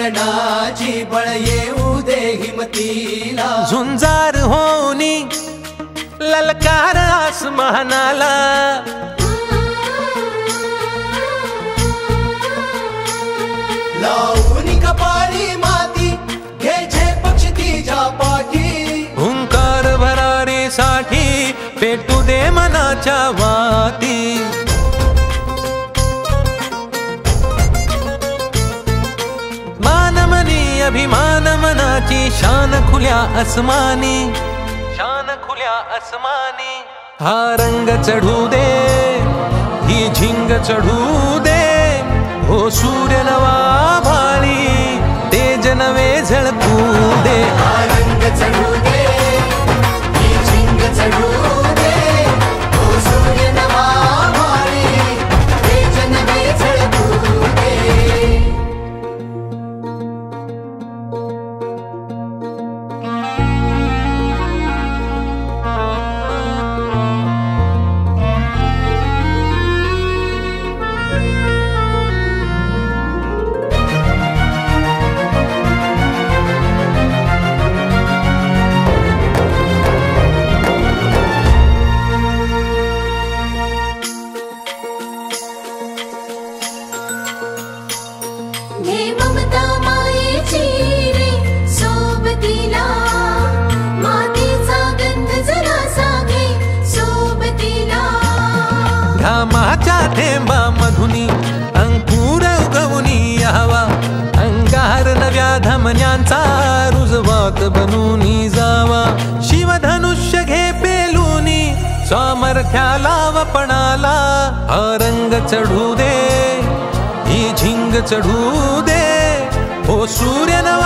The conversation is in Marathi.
मिलनाची बळ येऊ दे हिमतीला झुंजार होनी ललकार आसमानाला लावून कपाळी माती घे झेप क्षितिजा पाठी हुंकार भरारीसाठी पेटू दे मनाच्या वाती मानमनी अभिमान मनाची शान खुल्या आसमानी शान खुल्या आसमानी हा रंग चढू दे ही झिंग चढू दे हो सूर्य नवा भाळी तेज नवे झळकू दे हा रंग चढू दे ही झिंग चढू दे हो सूर्य नवा भाळी तेज नवे झळकू दे घामाच्या थेंबा मधुनी अंकुर उगवूनी यावा अंगार नव्या धमन्यांचा रुजवात बनूनी जावा शिवधनुष्य घे पेलूनी सामर्थ्याला वपणाला हा रंग चढू दे ही झिंग चढू दे हो सूर्य नवा